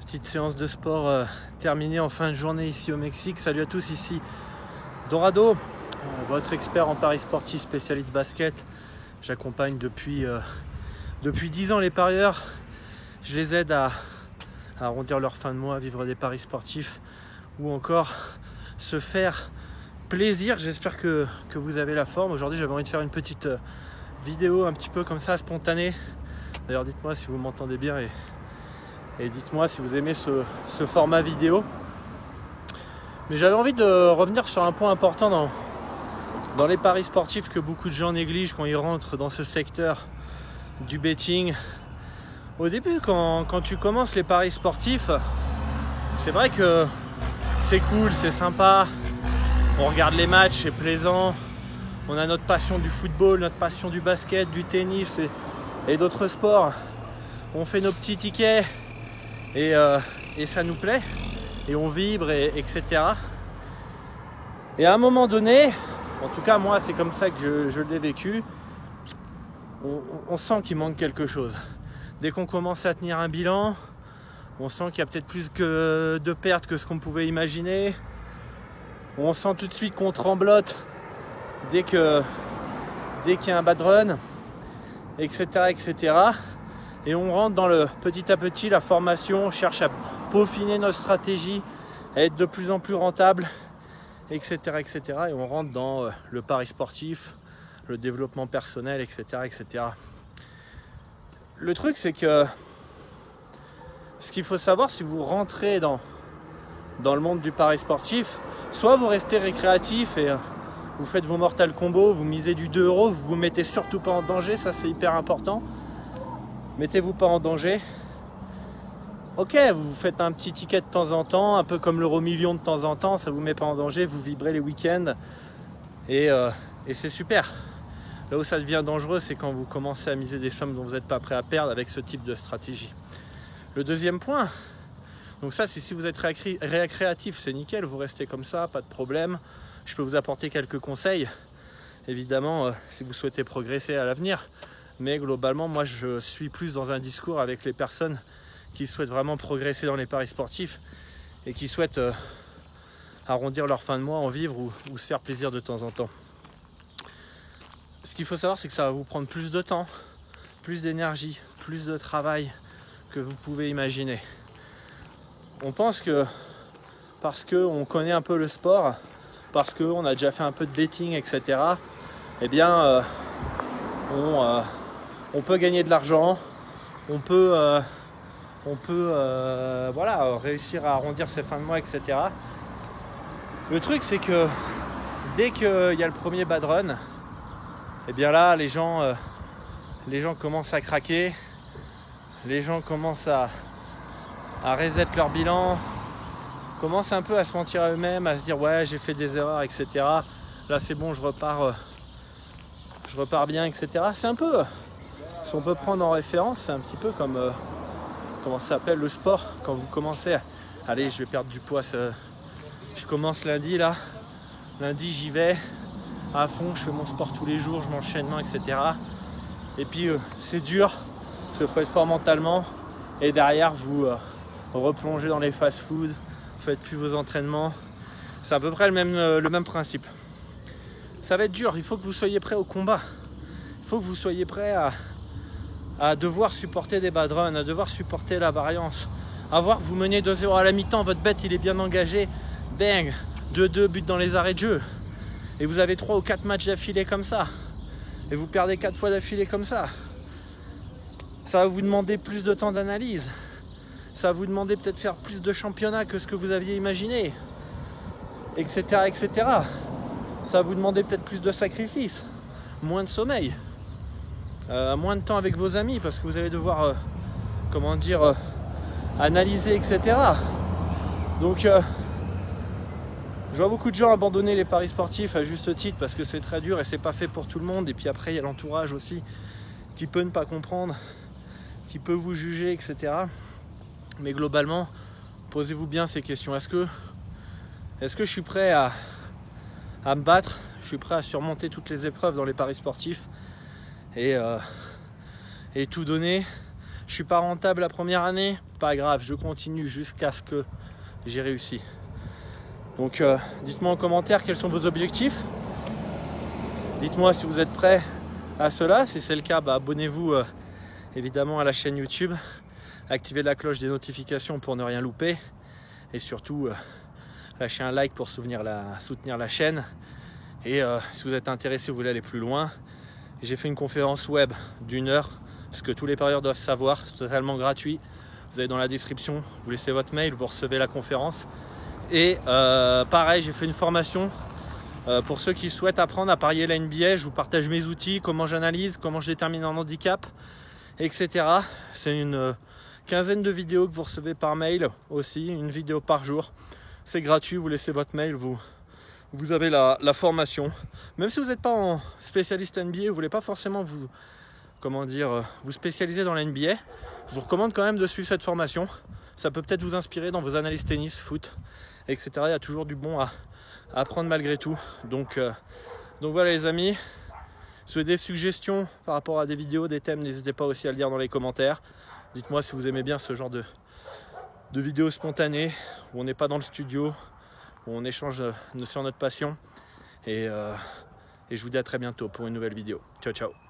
Petite séance de sport terminée en fin de journée ici au Mexique. Salut à tous, ici Dorado, votre expert en paris sportif spécialiste basket. J'accompagne depuis 10 ans les parieurs. Je les aide à arrondir leur fin de mois, vivre des paris sportifs ou encore se faire plaisir. J'espère que vous avez la forme. Aujourd'hui, j'avais envie de faire une petite vidéo un petit peu comme ça, spontanée. D'ailleurs, dites-moi si vous m'entendez bien et dites-moi si vous aimez ce format vidéo. Mais j'avais envie de revenir sur un point important dans les paris sportifs que beaucoup de gens négligent quand ils rentrent dans ce secteur du betting. Au début, quand tu commences les paris sportifs, c'est vrai que c'est cool, c'est sympa. On regarde les matchs, c'est plaisant. On a notre passion du football, notre passion du basket, du tennis et d'autres sports. On fait nos petits tickets et ça nous plaît. Et on vibre, etc. Et à un moment donné, en tout cas moi c'est comme ça que je l'ai vécu, on sent qu'il manque quelque chose. Dès qu'on commence à tenir un bilan, on sent qu'il y a peut-être plus de pertes que ce qu'on pouvait imaginer. On sent tout de suite qu'on tremblote dès qu'il y a un bad run, etc., etc. Et on rentre dans petit à petit la formation, on cherche à peaufiner notre stratégie, à être de plus en plus rentable, etc., etc. Et on rentre dans le pari sportif, le développement personnel, etc., etc. Le truc, c'est que ce qu'il faut savoir, si vous rentrez dans le monde du pari sportif, soit vous restez récréatif et vous faites vos mortal combos, vous misez du 2 €, vous vous mettez surtout pas en danger, ça c'est hyper important. Mettez-vous pas en danger. Ok, vous faites un petit ticket de temps en temps, un peu comme l'euro million de temps en temps, ça vous met pas en danger, vous vibrez les week-ends et c'est super. Là où ça devient dangereux, c'est quand vous commencez à miser des sommes dont vous n'êtes pas prêt à perdre avec ce type de stratégie. Le deuxième point, donc ça c'est si vous êtes récréatif, c'est nickel, vous restez comme ça, pas de problème. Je peux vous apporter quelques conseils, évidemment, si vous souhaitez progresser à l'avenir. Mais globalement, moi je suis plus dans un discours avec les personnes qui souhaitent vraiment progresser dans les paris sportifs et qui souhaitent arrondir leur fin de mois, en vivre ou se faire plaisir de temps en temps. Ce qu'il faut savoir, c'est que ça va vous prendre plus de temps, plus d'énergie, plus de travail que vous pouvez imaginer. On pense que parce qu'on connaît un peu le sport, parce qu'on a déjà fait un peu de betting, etc., eh bien, on peut gagner de l'argent, on peut réussir à arrondir ses fins de mois, etc. Le truc, c'est que dès qu'il y a le premier bad run, et bien là, les gens commencent à craquer, les gens commencent à reset leur bilan, commencent un peu à se mentir à eux-mêmes, à se dire ouais, j'ai fait des erreurs, etc. Là, c'est bon, je repars bien, etc. C'est un peu, si on peut prendre en référence, c'est un petit peu comme comment ça s'appelle le sport, quand vous commencez à allez, je vais perdre du poids, je commence lundi, j'y vais à fond, je fais mon sport tous les jours, je m'enchaîne, etc. Et puis c'est dur, parce qu'il faut être fort mentalement, et derrière vous replongez dans les fast-food, vous faites plus vos entraînements. C'est à peu près le même principe. Ça va être dur, il faut que vous soyez prêt au combat, il faut que vous soyez prêt à devoir supporter des bad runs, à devoir supporter la variance, à voir que vous menez 2-0 à la mi-temps, votre bet il est bien engagé, bang, 2-2 buts dans les arrêts de jeu, et vous avez 3 ou 4 matchs d'affilée comme ça, et vous perdez 4 fois d'affilée comme ça. Ça va vous demander plus de temps d'analyse, ça va vous demander peut-être faire plus de championnats que ce que vous aviez imaginé, etc., etc. Ça va vous demander peut-être plus de sacrifices, moins de sommeil, moins de temps avec vos amis, parce que vous allez devoir analyser, etc. Donc je vois beaucoup de gens abandonner les paris sportifs à juste titre parce que c'est très dur et c'est pas fait pour tout le monde. Et puis après, il y a l'entourage aussi qui peut ne pas comprendre, qui peut vous juger, etc. Mais globalement, posez-vous bien ces questions. Est-ce que je suis prêt à me battre? Je suis prêt à surmonter toutes les épreuves dans les paris sportifs et tout donner Je suis pas rentable la première année, pas grave, je continue jusqu'à ce que j'ai réussi. Donc dites-moi en commentaire quels sont vos objectifs. Dites-moi si vous êtes prêts à cela. Si c'est le cas, abonnez-vous évidemment à la chaîne YouTube. Activez la cloche des notifications pour ne rien louper. Et surtout, lâchez un like pour soutenir la chaîne. Et si vous êtes intéressé, vous voulez aller plus loin, j'ai fait une conférence web d'1 heure, ce que tous les parieurs doivent savoir, c'est totalement gratuit. Vous allez dans la description, vous laissez votre mail, vous recevez la conférence. Et pareil, j'ai fait une formation pour ceux qui souhaitent apprendre à parier la NBA. Je vous partage mes outils, comment j'analyse, comment je détermine un handicap, etc. C'est une quinzaine de vidéos que vous recevez par mail aussi, une vidéo par jour. C'est gratuit, vous laissez votre mail, vous avez la formation. Même si vous n'êtes pas en spécialiste NBA, vous ne voulez pas forcément vous spécialiser dans la NBA, je vous recommande quand même de suivre cette formation. Ça peut peut-être vous inspirer dans vos analyses tennis, foot, etc. Il y a toujours du bon à apprendre malgré tout. Donc voilà les amis. Si vous avez des suggestions par rapport à des vidéos, des thèmes, n'hésitez pas aussi à le dire dans les commentaires. Dites-moi si vous aimez bien ce genre de vidéos spontanées où on n'est pas dans le studio, où on échange sur notre passion. Et je vous dis à très bientôt pour une nouvelle vidéo. Ciao, ciao.